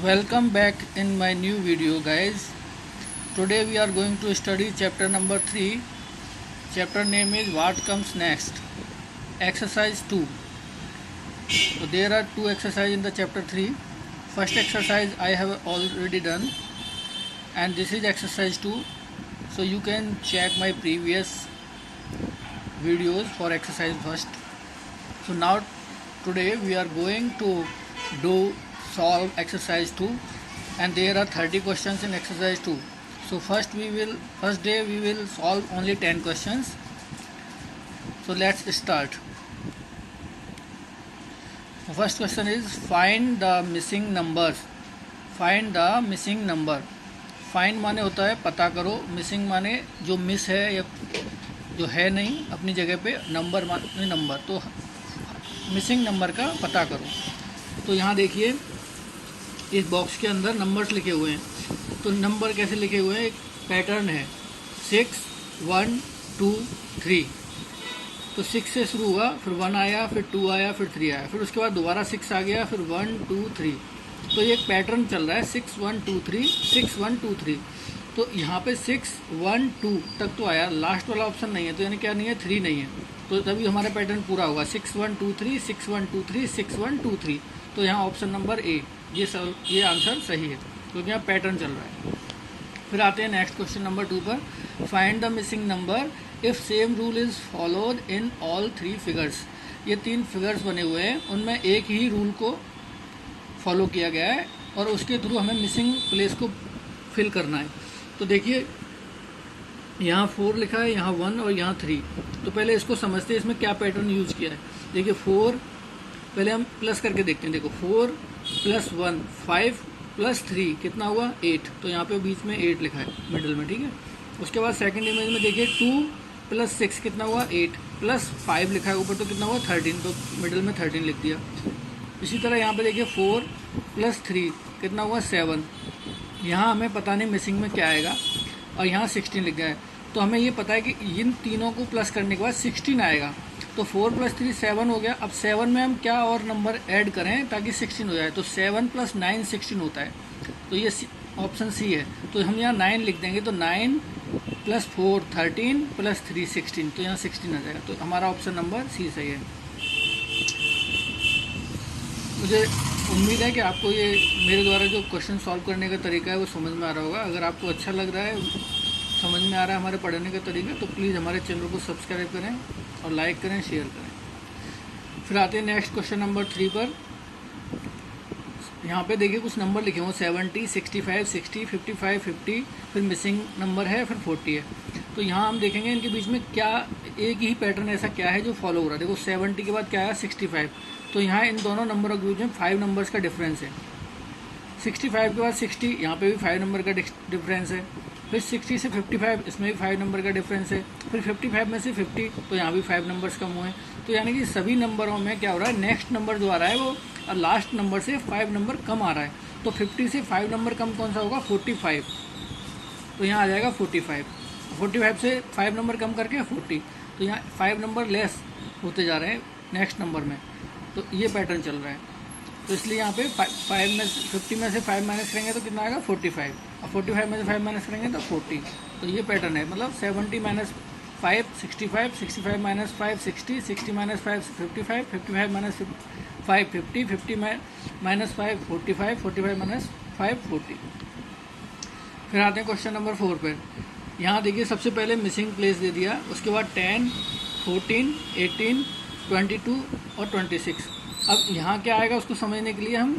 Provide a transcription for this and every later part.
Welcome back in my new video, guys. Today we are going to study chapter number 3. Chapter name is What Comes Next. Exercise 2. So there are two exercises in the chapter 3. First exercise I have already done, and this is exercise 2. So you can check my previous videos for exercise first. So now today we are going to do solve exercise 2, and there are 30 questions in exercise 2. So first day we will solve only 10 questions. So let's start. The first question is find the missing numbers. Find the missing number. Find माने होता है पता करो, missing माने जो miss है या जो है नहीं अपनी जगह पे, नंबर माने नंबर, तो मिसिंग नंबर का पता करो। तो यहाँ देखिए इस बॉक्स के अंदर नंबर्स लिखे हुए हैं। तो नंबर कैसे लिखे हुए हैं, एक पैटर्न है 6 1 2 3। तो 6 से शुरू हुआ, फिर 1 आया, फिर 2 आया, फिर 3 आया, फिर उसके बाद दोबारा 6 आ गया, फिर 1 2 3। तो ये एक पैटर्न चल रहा है 6 1 2 3 6 1 2 3। तो यहाँ पे 6 1 2 तक तो आया, लास्ट वाला ऑप्शन नहीं है, तो यानी क्या नहीं है, 3 नहीं है। तो तभी हमारा पैटर्न पूरा होगा 6 1 2 3 6 1 2 3 6 1 2 3। तो यहाँ ऑप्शन नंबर ए ये आंसर सही है, क्योंकि यहाँ पैटर्न चल रहा है। फिर आते हैं नेक्स्ट क्वेश्चन नंबर 2 पर। Find the missing number if same rule is followed in all 3 figures. ये 3 फिगर्स बने हुए हैं, उनमें एक ही रूल को फॉलो किया गया है और उसके थ्रू हमें मिसिंग प्लेस को फिल करना है। तो देखिए यहाँ 4 लिखा है, यहाँ 1 और यहाँ 3। तो पहले इसको समझते हैं इसमें क्या पैटर्न यूज़ किया है। देखिए 4 पहले हम प्लस करके देखते हैं। देखो 4 + 1 5 + 3 कितना हुआ 8। तो यहाँ पे बीच में 8 लिखा है मिडिल में, ठीक है। उसके बाद सेकंड इमेज में देखिए 2 + 6 कितना हुआ 8 + 5 लिखा है ऊपर, तो कितना हुआ 13। तो मिडिल में 13 लिख दिया। इसी तरह यहाँ पे देखिए 4 + 3 कितना हुआ 7। यहाँ हमें पता नहीं मिसिंग में क्या आएगा, और यहाँ 16 लिख गया है। तो हमें ये पता है कि इन तीनों को प्लस करने के बाद 16 आएगा। तो 4 + 3 7 हो गया। अब 7 में हम क्या और नंबर ऐड करें ताकि 16 हो जाए, तो 7 + 9 16 होता है। तो ये ऑप्शन सी है। तो हम यहाँ 9 लिख देंगे, तो 9 + 4 13 + 3 16। तो यहाँ 16 आ जाएगा। तो हमारा ऑप्शन नंबर सी सही है। मुझे उम्मीद है कि आपको ये मेरे द्वारा जो क्वेश्चन सॉल्व करने का तरीका है वो समझ में आ रहा होगा। अगर आपको अच्छा लग रहा है, समझ में आ रहा है हमारे पढ़ने का तरीका, तो प्लीज़ हमारे चैनल को सब्सक्राइब करें और लाइक करें, शेयर करें। फिर आते हैं नेक्स्ट क्वेश्चन नंबर 3 पर। यहाँ पे देखिए कुछ नंबर लिखे हुए 70 65 60 55 50, फिर मिसिंग नंबर है, फिर 40 है। तो यहाँ हम देखेंगे इनके बीच में क्या एक ही पैटर्न ऐसा क्या है जो फॉलो हो रहा है। देखो 70 के बाद क्या है 65। तो यहाँ इन दोनों नंबरों के बीच में 5 नंबर्स का डिफरेंस है। 65 के बाद 60, यहाँ पे भी 5 नंबर का डिफरेंस है। फिर 60 से 55, इसमें भी 5 नंबर का डिफरेंस है। फिर 55 में से 50, तो यहाँ भी 5 नंबर्स कम हुए हैं। तो यानी कि सभी नंबरों में क्या हो रहा है, नेक्स्ट नंबर जो आ रहा है वो लास्ट नंबर से 5 नंबर कम आ रहा है। तो 50 से 5 नंबर कम कौन सा होगा 45। तो यहाँ आ जाएगा 45। 45 से 5 नंबर कम करके 40। तो यहाँ 5 नंबर लेस होते जा रहे हैं नेक्स्ट नंबर में। तो ये पैटर्न चल रहा है। तो इसलिए यहाँ पे 50 में से 5 माइनस करेंगे तो कितना आएगा 45, और 45 में से 5 माइनस करेंगे तो 40। तो ये पैटर्न है, मतलब 70 - 5 65 65 - 5 60 60 - 5 55 55 - 5 50 50 - 5 45 45 - 5 40। फिर आते हैं क्वेश्चन नंबर 4 पर। यहाँ देखिए सबसे पहले मिसिंग प्लेस दे दिया, उसके बाद 10 14 18 22 और 26। अब यहाँ क्या आएगा उसको समझने के लिए हम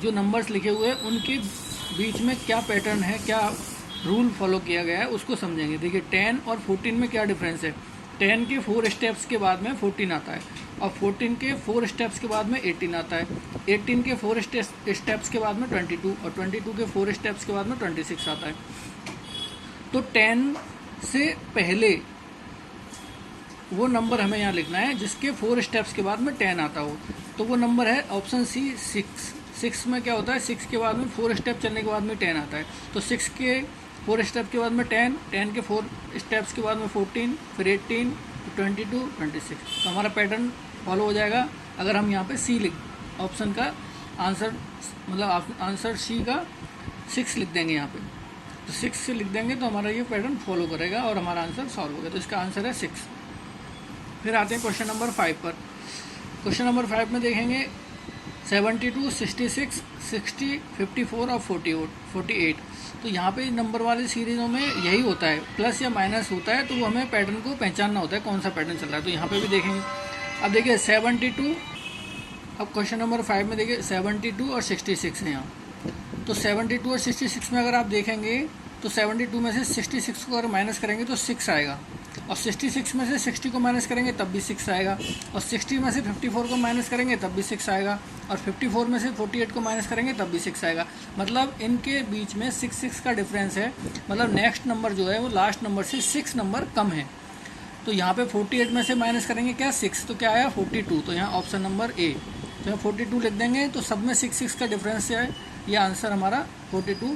जो नंबर्स लिखे हुए हैं उनके बीच में क्या पैटर्न है, क्या रूल फॉलो किया गया है उसको समझेंगे। देखिए 10 और 14 में क्या डिफरेंस है। 10 के 4 स्टेप्स के बाद में 14 आता है, और 14 के 4 स्टेप्स के बाद में 18 आता है। 18 के 4 स्टेप्स के बाद में 22, और 22 के 4 स्टेप्स के बाद में 26 आता है। तो 10 से पहले वो नंबर हमें यहाँ लिखना है जिसके 4 स्टेप्स के बाद में 10 आता हो। तो वो नंबर है ऑप्शन सी 6। 6 में क्या होता है, 6 के बाद में 4 स्टेप चलने के बाद में 10 आता है। तो 6 के 4 स्टेप के बाद में 10, 10 के 4 स्टेप्स के बाद में 14, फिर 18 22 26। तो हमारा पैटर्न फॉलो हो जाएगा अगर हम यहाँ पे सी ऑप्शन का आंसर मतलब आंसर सी का 6 लिख देंगे यहाँ पे। तो 6 से लिख देंगे तो हमारा ये पैटर्न फॉलो करेगा और हमारा आंसर सॉल्व हो गया। तो इसका आंसर है 6। फिर आते हैं क्वेश्चन नंबर 5 पर। क्वेश्चन नंबर 5 में देखेंगे 72, 66, 60, 54 और 48। तो यहाँ पे नंबर वाली सीरीज़ों में यही होता है, प्लस या माइनस होता है, तो वो हमें पैटर्न को पहचानना होता है कौन सा पैटर्न चल रहा है। तो यहाँ पे भी देखेंगे। अब देखिए 72, अब क्वेश्चन नंबर 5 में देखिए 72 और 66 है यहाँ। तो 72 और 66 में अगर आप देखेंगे तो 72 में से 66 को अगर माइनस करेंगे तो 6 आएगा, और 66 में से 60 को माइनस करेंगे तब भी 6 आएगा, और 60 में से 54 को माइनस करेंगे तब भी 6 आएगा, और 54 में से 48 को माइनस करेंगे तब भी 6 आएगा। मतलब इनके बीच में 6 का डिफरेंस है। मतलब नेक्स्ट नंबर जो है वो लास्ट नंबर से 6 नंबर कम है। तो यहाँ पे 48 में से माइनस करेंगे क्या 6, तो क्या आया 42। तो यहाँ ऑप्शन नंबर ए, तो यहाँ 42 लिख देंगे। तो सब में 6 का डिफरेंस है, यह आंसर हमारा 42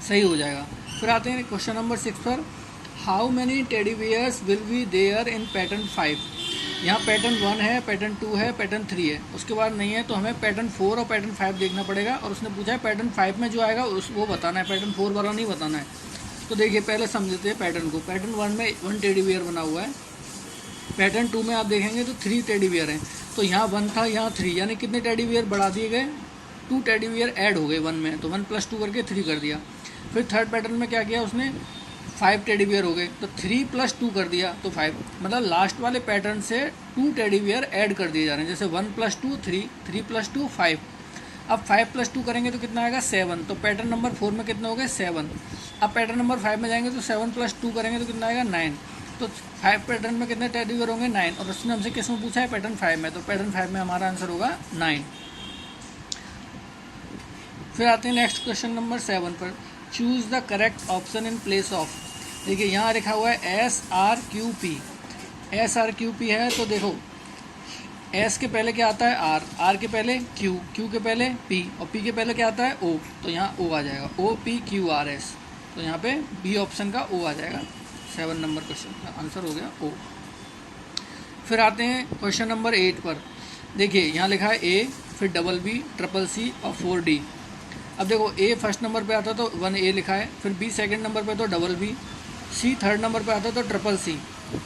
सही हो जाएगा। फिर आते हैं क्वेश्चन नंबर 6 पर। How many teddy bears will be there in pattern 5। यहाँ पैटर्न 1 है, पैटर्न 2 है, पैटर्न 3 है, उसके बाद नहीं है। तो हमें पैटर्न 4 और पैटर्न 5 देखना पड़ेगा। और उसने पूछा है पैटर्न 5 में जो आएगा वो बताना है, पैटर्न 4 वाला नहीं बताना है। तो देखिए पहले समझते हैं पैटर्न को। पैटर्न 1 में 1 टेडी बियर बना हुआ है। पैटर्न 2 में आप देखेंगे तो 3 टेडी बियर हैं। तो यहाँ 1 था, यहाँ 3, यानी कितने टेडी बियर बढ़ा दिए गए, 2 टेडी बियर ऐड हो गए 1 में। तो 1 + 2 करके 3 कर दिया। फिर थर्ड पैटर्न में क्या किया उसने, 5 टेडी बियर हो गए। तो 3 + 2 कर दिया तो 5। मतलब लास्ट वाले पैटर्न से 2 टेडी बियर ऐड कर दिए जा रहे हैं। जैसे 1 + 2 3, 3 + 2 5। अब 5 + 2 करेंगे तो कितना आएगा 7। तो पैटर्न नंबर 4 में कितने हो गए 7। अब पैटर्न नंबर 5 में जाएंगे तो 7 + 2 करेंगे तो कितना आएगा 9। तो 5 पैटर्न में कितने टेडी बियर होंगे 9। और उसने हमसे किस में पूछा है पैटर्न 5 में। तो पैटर्न 5 में हमारा आंसर होगा 9। फिर आते हैं नेक्स्ट क्वेश्चन नंबर 7 पर। Choose the correct option in place of. देखिए यहाँ लिखा हुआ है SRQP। SRQP है तो देखो S के पहले क्या आता है R के पहले Q के पहले P और P के पहले क्या आता है O। तो यहाँ O आ जाएगा, OPQRS। तो यहाँ पे B ऑप्शन का O आ जाएगा। 7 नंबर क्वेश्चन का आंसर हो गया O। फिर आते हैं क्वेश्चन नंबर 8 पर। देखिए यहाँ लिखा है A, फिर BB, CCC और 4D। अब देखो A फर्स्ट नंबर पे आता तो 1A लिखा है, फिर B सेकंड नंबर पे तो BB, C थर्ड नंबर पे आता तो CCC,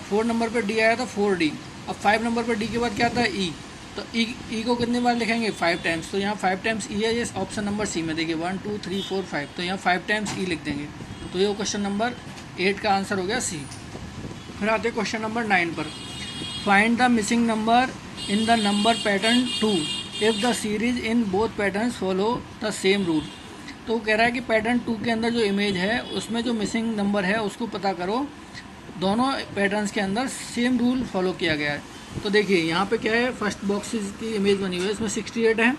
4 नंबर पे D आया तो 4D। अब 5 नंबर पे D के बाद क्या आता है E। तो E को कितने बार लिखेंगे 5 टाइम्स। तो यहाँ 5 टाइम्स E है, ये ऑप्शन नंबर C में। देखिए 1 2 3 4 5। तो यहाँ 5 टाइम्स E लिख देंगे। तो ये क्वेश्चन नंबर 8 का आंसर हो गया C। फिर आते हैं क्वेश्चन नंबर 9 पर। Find the missing number in the number pattern 2 if the series in both patterns follow the same rule. तो वो कह रहा है कि पैटर्न 2 के अंदर जो इमेज है उसमें जो मिसिंग नंबर है उसको पता करो, दोनों पैटर्न्स के अंदर सेम रूल फॉलो किया गया है। तो देखिए यहाँ पे क्या है, फर्स्ट बॉक्स की इमेज बनी हुई है, इसमें 68 है,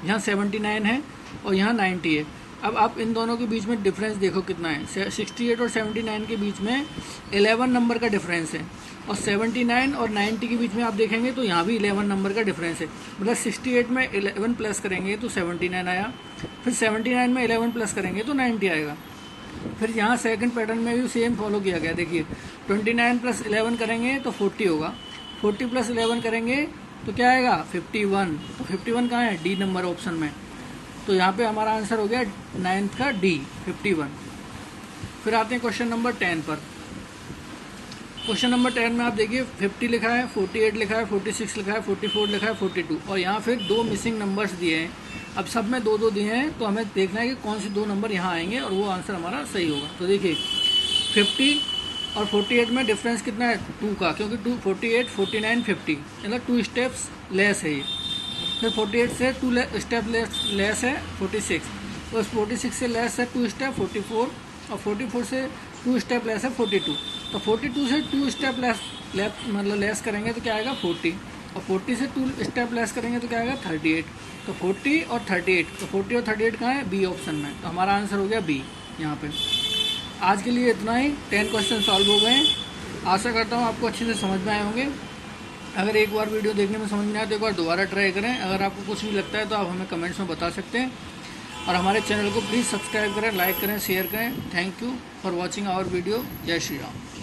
यहाँ 79 है और यहाँ 90 है। अब आप इन दोनों के बीच में डिफरेंस देखो कितना है। 68 और 79 के बीच में 11 नंबर का डिफरेंस है, और 79 और 90 के बीच में आप देखेंगे तो यहाँ भी 11 नंबर का डिफरेंस है। मतलब 68 में 11 प्लस करेंगे तो 79 आया, फिर 79 में 11 प्लस करेंगे तो 90 आएगा। फिर यहाँ सेकंड पैटर्न में भी सेम फॉलो किया गया। देखिए 29 + 11 करेंगे तो 40 होगा, 40 + 11 करेंगे तो क्या आएगा 51। तो 51 कहाँ है, डी नंबर ऑप्शन में। तो यहाँ पे हमारा आंसर हो गया 9th का डी 51। फिर आते हैं क्वेश्चन नंबर 10 पर। क्वेश्चन नंबर 10 में आप देखिए 50 लिखा है, 48 लिखा है, 46 लिखा है, 44 लिखा है, 42 और यहाँ फिर 2 मिसिंग नंबर्स दिए हैं। अब सब में 2 2 दिए हैं, तो हमें देखना है कि कौन से 2 नंबर यहाँ आएंगे और वो आंसर हमारा सही होगा। तो देखिए 50 और 48 में डिफरेंस कितना है 2 का, क्योंकि 48 49 50 मतलब 2 स्टेप्स लेस है ये। फिर 48 से 2 स्टेप लेस है 46, तो 46 से लेस है 2 स्टेप 44, और 44 से 2 स्टेप लेस है 42। तो 42 से 2 स्टेप लेस करेंगे तो क्या आएगा 40, और 40 से 2 स्टेप लेस करेंगे तो क्या आएगा 38। तो 40 और 38, तो 40 और 38 कहाँ है, बी ऑप्शन में। तो हमारा आंसर हो गया बी यहाँ पे। आज के लिए इतना ही, 10 क्वेश्चन सॉल्व हो गए। आशा करता हूँ आपको अच्छे से समझ में आए होंगे। अगर एक बार वीडियो देखने में समझ में आए तो एक बार दोबारा ट्राई करें। अगर आपको कुछ भी लगता है तो आप हमें कमेंट्स में बता सकते हैं, और हमारे चैनल को प्लीज़ सब्सक्राइब करें, लाइक करें, शेयर करें। Thank you for watching our video. जय श्री राम।